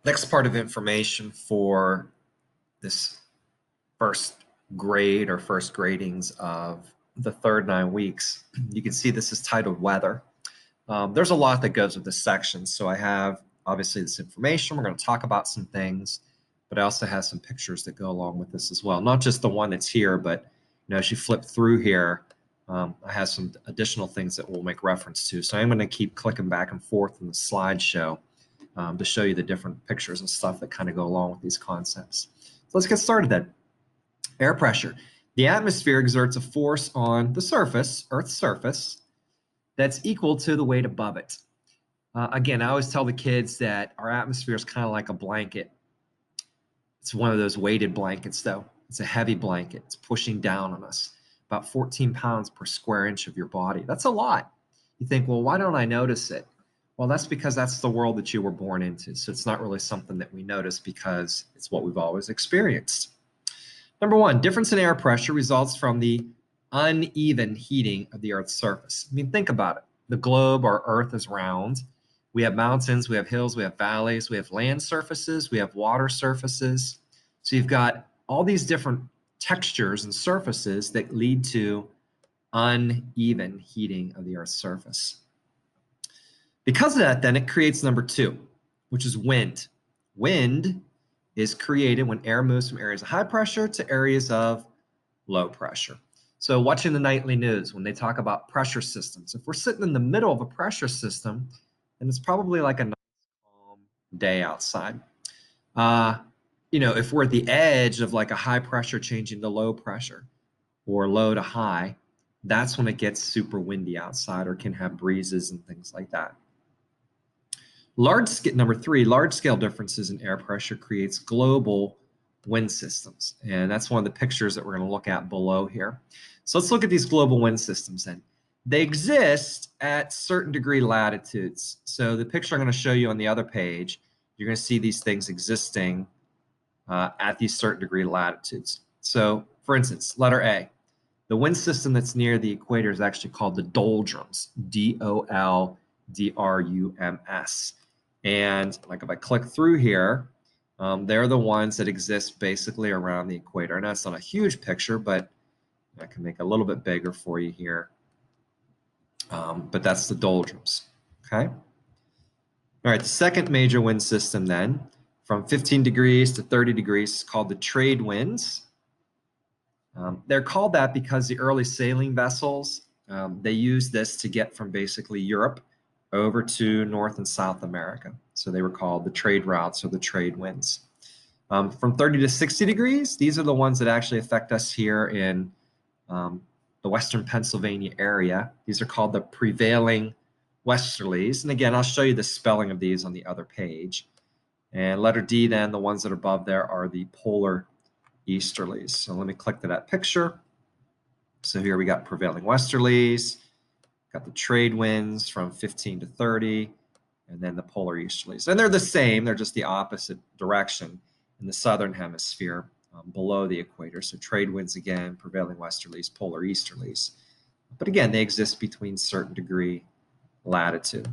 Next part of information for this first grade or first gradings of the third 9 weeks. You can see this is titled weather. There's a lot that goes with this section. So I have obviously this information. We're going to talk about some things, but I also have some pictures that go along with this as well. Not just the one that's here, but as you flip through here, I have some additional things that we'll make reference to. So I'm going to keep clicking back and forth in the slideshow to show you the different pictures and stuff that kind of go along with these concepts. So let's get started then. Air pressure. The atmosphere exerts a force on the surface, Earth's surface, that's equal to the weight above it. Again, I always tell the kids that our atmosphere is kind of like a blanket. It's one of those weighted blankets, though. It's a heavy blanket. It's pushing down on us, about 14 pounds per square inch of your body. That's a lot. You think, well, why don't I notice it? Well, that's because that's the world that you were born into. So it's not really something that we notice because it's what we've always experienced. Number one, difference in air pressure results from the uneven heating of the Earth's surface. I mean, think about it. The globe, our Earth, is round. We have mountains, we have hills, we have valleys, we have land surfaces, we have water surfaces. So you've got all these different textures and surfaces that lead to uneven heating of the Earth's surface. Because of that, then it creates number two, which is wind. Wind is created when air moves from areas of high pressure to areas of low pressure. So watching the nightly news, when they talk about pressure systems, if we're sitting in the middle of a pressure system, then it's probably like a nice calm day outside. If we're at the edge of like a high pressure changing to low pressure or low to high, that's when it gets super windy outside or can have breezes and things like that. Number three, large-scale differences in air pressure creates global wind systems. And that's one of the pictures that we're going to look at below here. So let's look at these global wind systems then. They exist at certain degree latitudes. So the picture I'm going to show you on the other page, you're going to see these things existing at these certain degree latitudes. So for instance, letter A, the wind system that's near the equator is actually called the doldrums, D-O-L-D-R-U-M-S. And like if I click through here, they're the ones that exist basically around the equator. And that's not a huge picture, but I can make a little bit bigger for you here. But that's the doldrums, okay? All right, the second major wind system then, from 15 degrees to 30 degrees, is called the trade winds. They're called that because the early sailing vessels, they used this to get from basically Europe over to North and South America. So they were called the trade routes or the trade winds. From 30 to 60 degrees, these are the ones that actually affect us here in the Western Pennsylvania area. These are called the prevailing westerlies. And again, I'll show you the spelling of these on the other page. And letter D then, the ones that are above there are the polar easterlies. So let me click to that picture. So here we got prevailing westerlies, got the trade winds from 15 to 30, and then the polar easterlies. And they're the same, they're just the opposite direction in the southern hemisphere below the equator. So trade winds again, prevailing westerlies, polar easterlies. But again, they exist between certain degree latitude.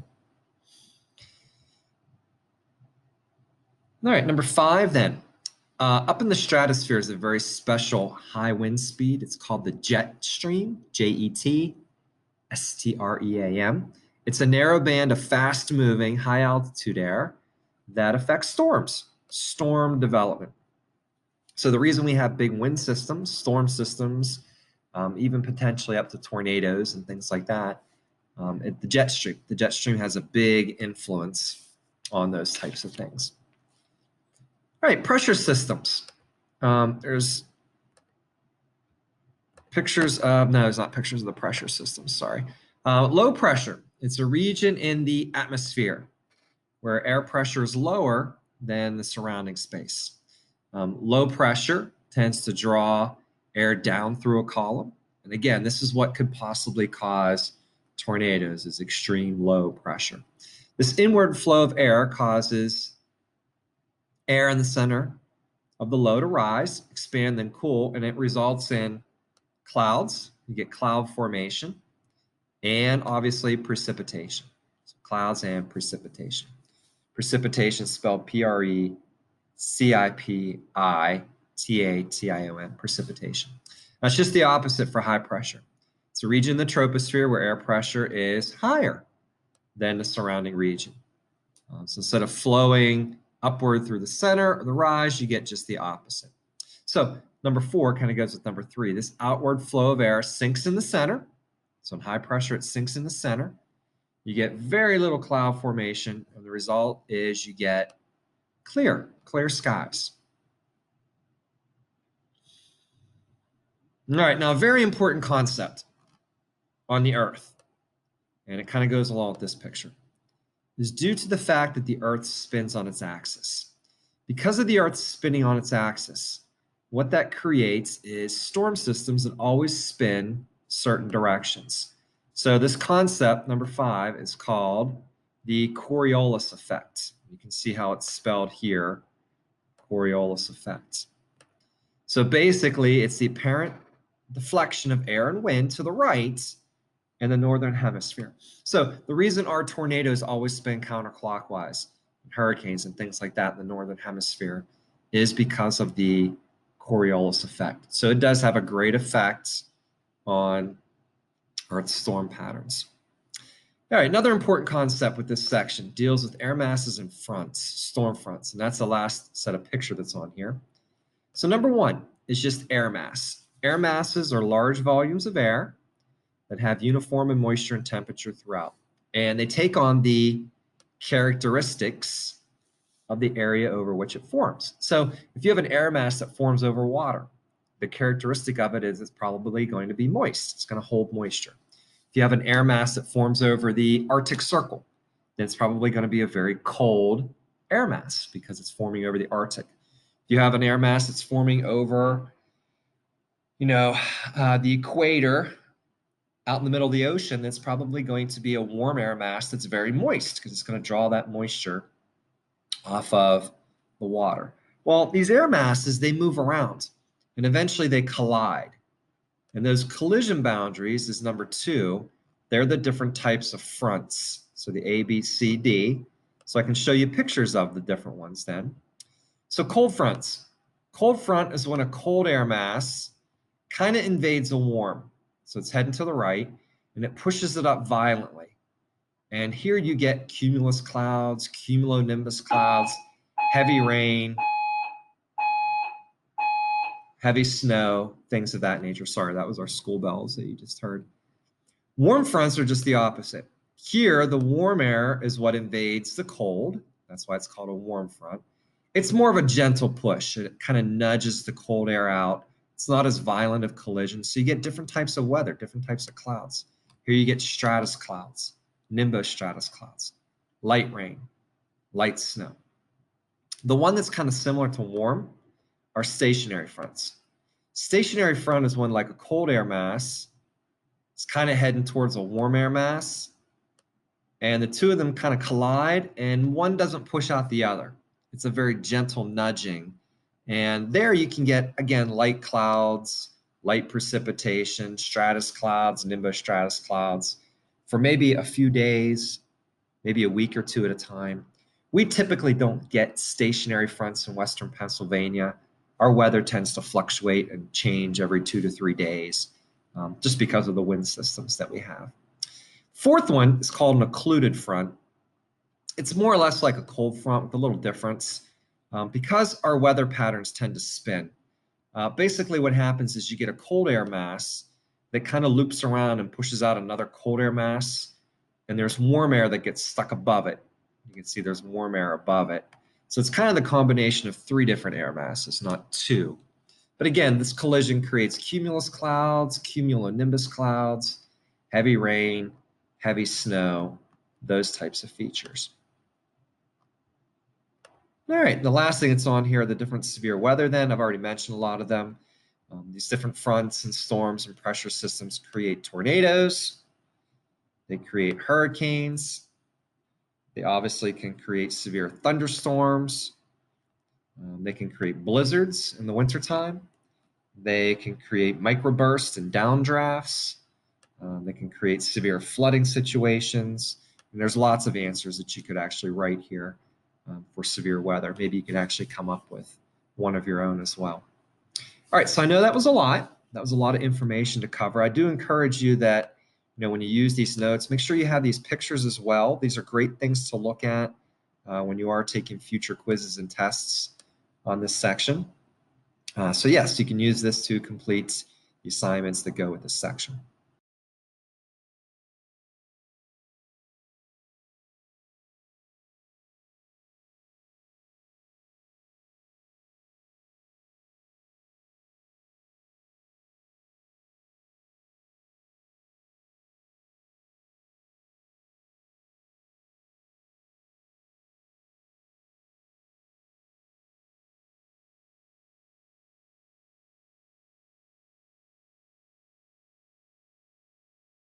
All right, number 5 then. Up in the stratosphere is a very special high wind speed. It's called the jet stream, J-E-T-S-T-R-E-A-M. It's a narrow band of fast-moving, high-altitude air that affects storms, storm development. So the reason we have big wind systems, storm systems, even potentially up to tornadoes and things like that, the jet stream has a big influence on those types of things. All right, pressure systems. There's pictures of, no, there's not pictures of the pressure systems, sorry. Low pressure, it's a region in the atmosphere where air pressure is lower than the surrounding space. Low pressure tends to draw air down through a column. And again, this is what could possibly cause tornadoes, is extreme low pressure. This inward flow of air causes air in the center of the low to rise, expand, then cool, and it results in clouds. You get cloud formation and obviously precipitation. So clouds and precipitation. Precipitation spelled Precipitation, precipitation. That's just the opposite for high pressure. It's a region in the troposphere where air pressure is higher than the surrounding region. So instead of flowing upward through the center or the rise, you get just the opposite. So number 4 kind of goes with number 3. This outward flow of air sinks in the center. So in high pressure, it sinks in the center. You get very little cloud formation, and the result is you get clear skies. All right, now a very important concept on the Earth, and it kind of goes along with this picture, is due to the fact that the Earth spins on its axis. Because of the Earth spinning on its axis, what that creates is storm systems that always spin certain directions. So this concept, number 5, is called the Coriolis effect. You can see how it's spelled here, Coriolis effect. So basically, it's the apparent deflection of air and wind to the right in the northern hemisphere. So the reason our tornadoes always spin counterclockwise, hurricanes and things like that in the northern hemisphere, is because of the Coriolis effect. So it does have a great effect on Earth's storm patterns. All right, another important concept with this section deals with air masses and fronts, storm fronts, and that's the last set of picture that's on here. So number 1 is just air mass. Air masses are large volumes of air that have uniform in moisture and temperature throughout, and they take on the characteristics of the area over which it forms. So if you have an air mass that forms over water, the characteristic of it is it's probably going to be moist. It's going to hold moisture. If you have an air mass that forms over the Arctic Circle, then it's probably going to be a very cold air mass because it's forming over the Arctic. If you have an air mass that's forming over, the equator out in the middle of the ocean, that's probably going to be a warm air mass that's very moist because it's going to draw that moisture off of the water. Well, these air masses, they move around and eventually they collide. And those collision boundaries is number 2. They're the different types of fronts. So the A, B, C, D. So I can show you pictures of the different ones then. So cold fronts. Cold front is when a cold air mass kind of invades a warm. So it's heading to the right and it pushes it up violently. And here you get cumulus clouds, cumulonimbus clouds, heavy rain, heavy snow, things of that nature. Sorry, that was our school bells that you just heard. Warm fronts are just the opposite. Here, the warm air is what invades the cold. That's why it's called a warm front. It's more of a gentle push. It kind of nudges the cold air out. It's not as violent of collision. So you get different types of weather, different types of clouds. Here you get stratus clouds, nimbostratus clouds, light rain, light snow. The one that's kind of similar to warm are stationary fronts. Stationary front is when like a cold air mass is kind of heading towards a warm air mass, and the two of them kind of collide and one doesn't push out the other. It's a very gentle nudging. And there you can get, again, light clouds, light precipitation, stratus clouds, nimbostratus clouds for maybe a few days, maybe a week or 2 at a time. We typically don't get stationary fronts in Western Pennsylvania. Our weather tends to fluctuate and change every 2 to 3 days just because of the wind systems that we have. 4th one is called an occluded front. It's more or less like a cold front with a little difference. Because our weather patterns tend to spin, basically what happens is you get a cold air mass that kind of loops around and pushes out another cold air mass, and there's warm air that gets stuck above it. You can see there's warm air above it. So it's kind of the combination of 3 different air masses, not 2. But again, this collision creates cumulus clouds, cumulonimbus clouds, heavy rain, heavy snow, those types of features. All right, the last thing that's on here are the different severe weather then. I've already mentioned a lot of them. These different fronts and storms and pressure systems create tornadoes. They create hurricanes. They obviously can create severe thunderstorms. They can create blizzards in the wintertime. They can create microbursts and downdrafts. They can create severe flooding situations. And there's lots of answers that you could actually write here for severe weather. Maybe you could actually come up with one of your own as well. All right, so I know that was a lot. That was a lot of information to cover. I do encourage you that, when you use these notes, make sure you have these pictures as well. These are great things to look at when you are taking future quizzes and tests on this section. So yes, you can use this to complete the assignments that go with this section.